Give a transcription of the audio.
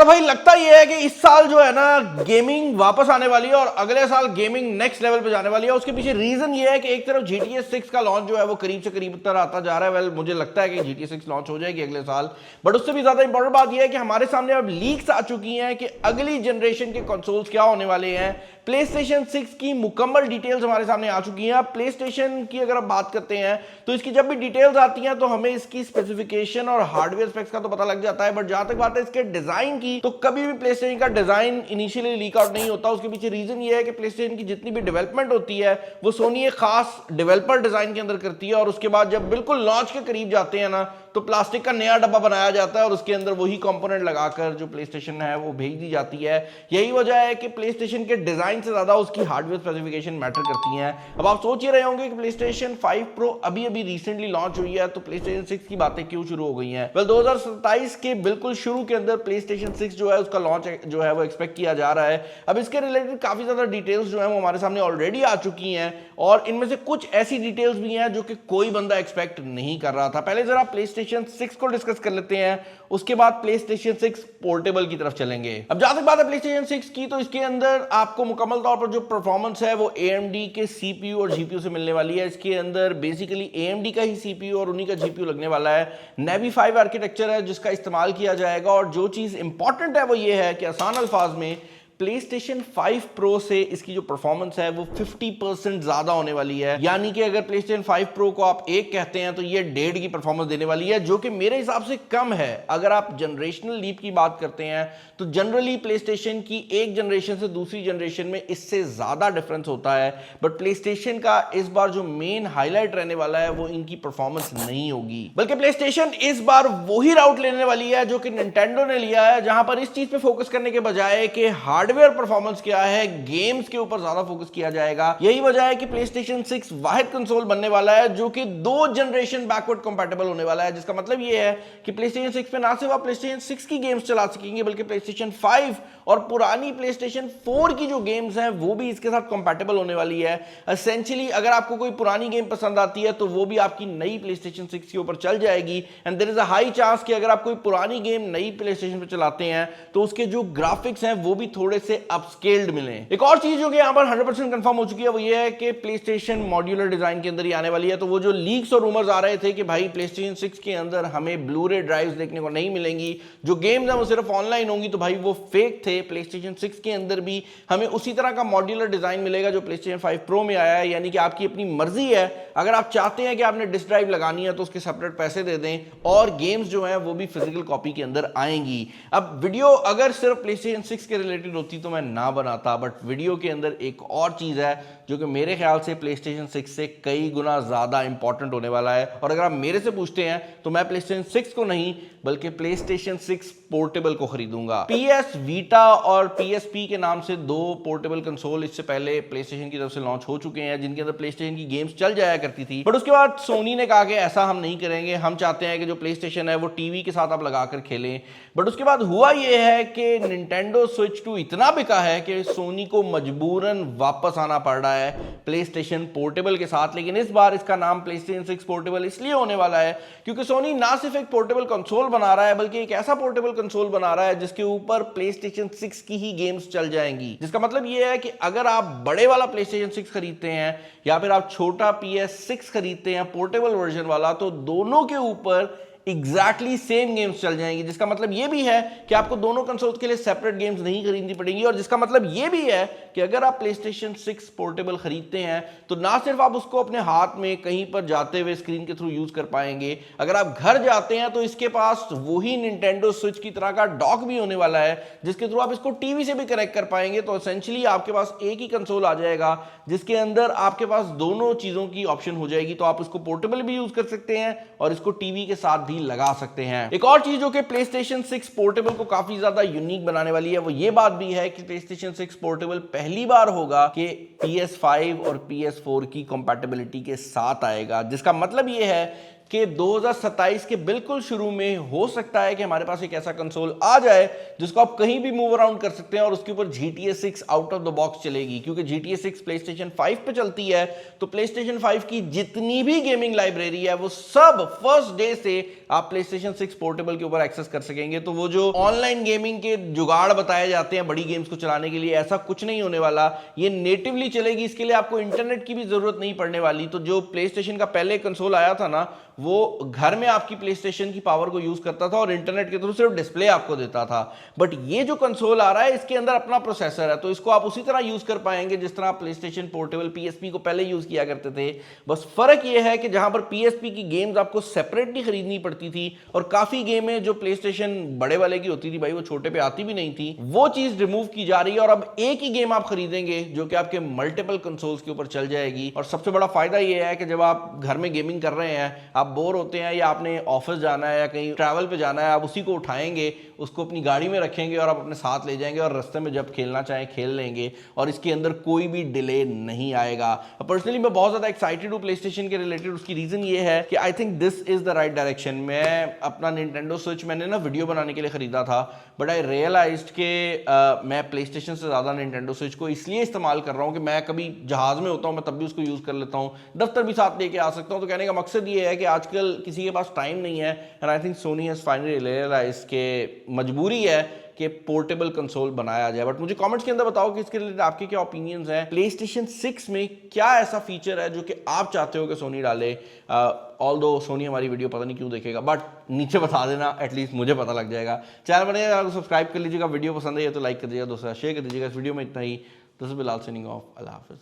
भाई लगता ये है कि इस साल जो है ना गेमिंग वापस आने वाली है और अगले साल गेमिंग नेक्स्ट लेवल पे जाने वाली है। उसके पीछे रीजन ये है कि एक तरफ GTA 6 का लॉन्च जो है वो करीब से करीब उत्तर आता जा रहा है। वेल मुझे लगता है कि GTA 6 लॉन्च हो जाएगी अगले साल, बट उससे भी ज्यादा इंपॉर्टेंट बात यह है कि हमारे सामने अब लीक्स आ चुकी हैं कि अगली जनरेशन के कंसोल्स क्या होने वाले हैं। प्लेस्टेशन 6 की मुकम्मल डिटेल्स हमारे सामने आ चुकी हैं। प्लेस्टेशन की अगर आप बात करते हैं तो इसकी जब भी डिटेल्स आती हैं तो हमें इसकी स्पेसिफिकेशन और हार्डवेयर स्पेक्स का तो पता लग जाता है, बट जहां तक बात है इसके डिजाइन की तो कभी भी प्लेस्टेशन का डिजाइन इनिशियली लीक आउट नहीं होता। उसके पीछे रीजन ये है कि प्लेस्टेशन की जितनी भी डेवलपमेंट होती है वो सोनी एक खास डेवलपर डिजाइन के अंदर करती है और उसके बाद जब बिल्कुल लॉन्च के करीब जाते हैं ना तो प्लास्टिक का नया डब्बा बनाया जाता है और उसके अंदर वही कंपोनेंट लगाकर जो प्लेस्टेशन है वो भेज दी जाती है। यही वजह है कि प्लेस्टेशन के डिजाइन से ज्यादा उसकी हार्डवेयर स्पेसिफिकेशन मैटर करती हैं। अब आप सोच ही रहे होंगे कि प्लेस्टेशन 5 प्रो अभी अभी रिसेंटली लॉन्च हुई है तो प्लेस्टेशन 6 की बातें क्यों शुरू हो गई हैं। वेल 2027 के बिल्कुल शुरू के अंदर प्लेस्टेशन 6 जो है उसका लॉन्च जो है वो एक्सपेक्ट किया जा रहा है। अब इसके रिलेटेड काफी ज्यादा डिटेल्स जो है वो हमारे सामने ऑलरेडी आ चुकी हैं और इनमें से कुछ ऐसी डिटेल्स भी हैं जो कि कोई बंदा एक्सपेक्ट नहीं कर रहा था। पहले जरा प्लेस्टेशन 6 को डिस्कस कर लेते हैं, उसके बाद प्लेस्टेशन 6 पोर्टेबल की तरफ चलेंगे। अब जहां तक बात है प्लेस्टेशन 6 की तो इसके अंदर आपको मुकम्मल तौर पर जो परफॉर्मेंस है वो AMD के CPU और GPU से मिलने वाली है। इसके अंदर बेसिकली AMD का ही CPU और उन्हीं का GPU लगने वाला है। Navi 5 आर्किटेक्चर है जिसका इस्तेमाल किया जाएगा और जो चीज इंपॉर्टेंट है वो ये है कि आसान अल्फाज में प्लेस्टेशन 5 प्रो से इसकी जो परफॉर्मेंस है वो 50% ज्यादा होने वाली है। यानी कि अगर प्लेस्टेशन 5 प्रो को आप 1 कहते हैं तो ये 1.5 की परफॉर्मेंस देने वाली है, जो कि मेरे हिसाब से कम है। अगर आप जनरेशनल लीप की बात करते हैं तो जनरली प्लेस्टेशन की एक जनरेशन से दूसरी जनरेशन में इससे ज्यादा डिफरेंस होता है, बट प्लेस्टेशन का इस बार जो मेन हाईलाइट रहने वाला है वो इनकी परफॉर्मेंस नहीं होगी, बल्कि प्लेस्टेशन इस बार वही राउट लेने वाली है जो कि निंटेंडो ने लिया है, जहां पर इस चीज पे फोकस करने के बजाय कि हार्डवेयर परफॉर्मेंस क्या है, गेम्स के ऊपर ज्यादा फोकस किया जाएगा। यही वजह है कि प्लेस्टेशन 6 वाहिद कंसोल बनने वाला है जो कि 2 जनरेशन बैकवर्ड कंपैटिबल होने वाला है, जिसका मतलब यह है कि प्लेस्टेशन 6 पे ना सिर्फ आप प्लेस्टेशन 6 की गेम्स चला सकेंगे बल्कि प्लेस्टेशन 5 और पुरानी प्लेस्टेशन 4 की जो गेम्स हैं वो भी इसके साथ कंपैटिबल होने वाली है। एसेंशियली अगर आपको कोई पुरानी गेम पसंद आती है तो वो भी आपकी नई प्लेस्टेशन 6 के ऊपर चल जाएगी and there is a high chance कि अगर आप कोई पुरानी गेम नई प्लेस्टेशन पे चलाते हैं तो उसके जो ग्राफिक्स हैं वो भी थोड़े से अपस्केल्ड मिले। एक और चीज जो कि यहां पर 100% कंफर्म हो चुकी है वो ये है कि प्लेस्टेशन मॉड्यूलर डिजाइन के अंदर ही आने वाली है। तो वो जो लीक्स और रूमर्स आ रहे थे कि भाई प्लेस्टेशन 6 के अंदर हमें ब्लू-रे ड्राइव्स देखने को नहीं मिलेंगी, जो गेम्स हैं वो सिर्फ ऑनलाइन होंगी, तो भाई वो फेक थे। प्लेस्टेशन 6 के अंदर भी हमें उसी तरह का मॉड्यूलर डिजाइन मिलेगा जो प्लेस्टेशन 5 प्रो में आया है। यानी कि आपकी अपनी मर्जी है, अगर आप चाहते हैं कि आपने डिस्क ड्राइव लगानी है तो उसके सेपरेट पैसे दे दें और गेम्स जो हैं वो भी फिजिकल कॉपी के अंदर आएंगी। अब वीडियो अगर सिर्फ प्लेस्टेशन 6 के रिलेटेड होती तो मैं ना बनाता, बट वीडियो के अंदर एक और चीज है जो कि मेरे ख्याल से प्लेस्टेशन 6 से कई गुना ज्यादा इंपॉर्टेंट होने वाला है। और अगर आप मेरे से पूछते हैं तो मैं प्लेस्टेशन 6 को नहीं बल्कि प्लेस्टेशन 6 पोर्टेबल को खरीदूंगा। PS Vita और PSP के नाम से 2 पोर्टेबल कंसोल इससे पहले प्लेस्टेशन की तरफ से लॉन्च हो चुके हैं जिनके अंदर प्लेस्टेशन की गेम्स चल जाया करती थी, बट उसके बाद सोनी ने कहा कि ऐसा हम नहीं करेंगे, हम चाहते हैं कि जो प्लेस्टेशन है वो टीवी के साथ आप लगाकर खेलें। बट उसके बाद हुआ ये है कि निंटेंडो स्विच 2 इतना बिका है कि सोनी को मजबूरन वापस आना पड़ रहा है प्लेस्टेशन पोर्टेबल के साथ। लेकिन इस बार इसका नाम प्लेस्टेशन 6 पोर्टेबल इसलिए होने वाला है क्योंकि सोनी ना सिर्फ एक पोर्टेबल कंसोल बना रहा है बल्कि एक ऐसा पोर्टेबल कंसोल बना रहा है जिसके ऊपर प्लेस्टेशन 6 की ही गेम्स चल जाएंगी। जिसका मतलब यह है कि अगर आप बड़े वाला प्लेस्टेशन 6 खरीदते हैं या फिर आप छोटा PS6 खरीदते हैं पोर्टेबल वर्जन वाला, तो दोनों के ऊपर एग्जैक्टली सेम गेम्स चल जाएंगी। जिसका मतलब यह भी है कि आपको दोनों कंसोल्स के लिए सेपरेट गेम्स नहीं खरीदनी पड़ेंगी और जिसका मतलब यह भी है कि अगर आप प्लेस्टेशन 6 पोर्टेबल खरीदते हैं तो ना सिर्फ आप उसको अपने हाथ में कहीं पर जाते हुए स्क्रीन के थ्रू यूज कर पाएंगे, अगर आप घर जाते हैं तो इसके पास वही निंटेंडो स्विच की तरह का डॉक भी होने वाला है जिसके थ्रू आप इसको टीवी से भी कनेक्ट कर पाएंगे। तो एसेंशियली आपके पास एक ही कंसोल आ जाएगा जिसके अंदर आपके पास दोनों चीजों की ऑप्शन हो जाएगी। तो आप इसको पोर्टेबल भी यूज कर सकते हैं और इसको टीवी के साथ भी लगा सकते हैं। एक और चीज जो कि प्लेस्टेशन 6 पोर्टेबल को काफी ज्यादा यूनिक बनाने वाली है वो ये बात भी है कि प्लेस्टेशन 6 पोर्टेबल पहली बार होगा कि PS5 और PS4 की कंपैटिबिलिटी के साथ आएगा। जिसका मतलब ये है कि 2027 के बिल्कुल शुरू में हो सकता है कि हमारे पास एक ऐसा कंसोल आ जाए जिसको आप कहीं भी मूव अराउंड कर सकते हैं और उसके ऊपर GTA 6 out of the box चलेगी, क्योंकि GTA 6 PlayStation 5 पे चलती है। तो PlayStation 5 की जितनी भी गेमिंग लाइब्रेरी है वो सब फर्स्ट डे से आप PlayStation 6 पोर्टेबल के ऊपर एक्सेस कर सकेंगे। तो वो जो ऑनलाइन गेमिंग के जुगाड़ बताए जाते हैं बड़ी गेम्स को चलाने के लिए, ऐसा कुछ नहीं होने वाला। ये नेटिवली चलेगी, इसके लिए आपको इंटरनेट की भी जरूरत नहीं पड़ने वाली। तो जो PlayStation का पहले कंसोल आया था ना, वो घर में आपकी PlayStation की पावर को यूज करता था और इंटरनेट के थ्रू सिर्फ डिस्प्ले आपको देता था। बट ये जो कंसोल आ रहा है इसके अंदर अपना प्रोसेसर है, तो इसको आप उसी तरह यूज कर पाएंगे जिस तरह आप PlayStation पोर्टेबल PSP को पहले यूज किया करते थे। बस फर्क ये है कि जहां पर PSP की गेम्स आपको सेपरेटली खरीदनी पड़ती थी और काफी गेमें जो PlayStation बड़े वाले की होती थी भाई वो छोटे पे आती भी नहीं थी, वो चीज रिमूव की जा रही है और अब एक ही गेम आप खरीदेंगे जो कि आपके मल्टीपल कंसोल्स के ऊपर चल जाएगी। और सबसे बड़ा फायदा ये है कि जब आप घर में गेमिंग कर रहे हैं, आप बोर होते हैं या आपने ऑफिस जाना है या कहीं ट्रैवल पे जाना है, आप उसी को उठाएंगे, उसको अपनी गाड़ी में रखेंगे और आप अपने साथ ले जाएंगे और रास्ते में जब खेलना चाहें खेल लेंगे और इसके अंदर कोई भी डिले नहीं आएगा। पर्सनली मैं बहुत ज्यादा एक्साइटेड हूँ PlayStation के रिलेटेड। उसकी रीजन ये है कि I think this is the right direction. मैं अपना Nintendo Switch मैंने ना वीडियो बनाने के लिए खरीदा था, बट आई रियलाइज्ड कि मैं PlayStation से ज्यादा Nintendo Switch को इसलिए इस्तेमाल कर रहा हूँ कि मैं कभी जहाज में होता हूँ मैं तब भी उसको यूज कर लेता हूँ, दफ्तर भी साथ लेके आ सकता हूँ। तो कहने का मकसद ये है कि आजकल किसी के पास टाइम नहीं है and I think Sony has finally realised कि मजबूरी है कि पोर्टेबल कंसोल बनाया जाए। बट मुझे कमेंट्स के अंदर बताओ कि इसके रिलेटेड आपके क्या ओपिनियंस हैं। PlayStation 6 में क्या ऐसा फीचर है जो कि आप चाहते हो कि सोनी डाले? ऑल्दो सोनी हमारी वीडियो पता नहीं क्यों देखेगा, बट नीचे बता देना, एटलीस्ट मुझे पता लग जाएगा। चैनल बनेगा तो सब्सक्राइब कर लीजिएगा, वीडियो पसंद है तो लाइक कर दीजिएगा, दोस्तों शेयर कर दीजिएगा। इस वीडियो में इतना ही। This is Bilal signing off. अल्लाह हाफिज़।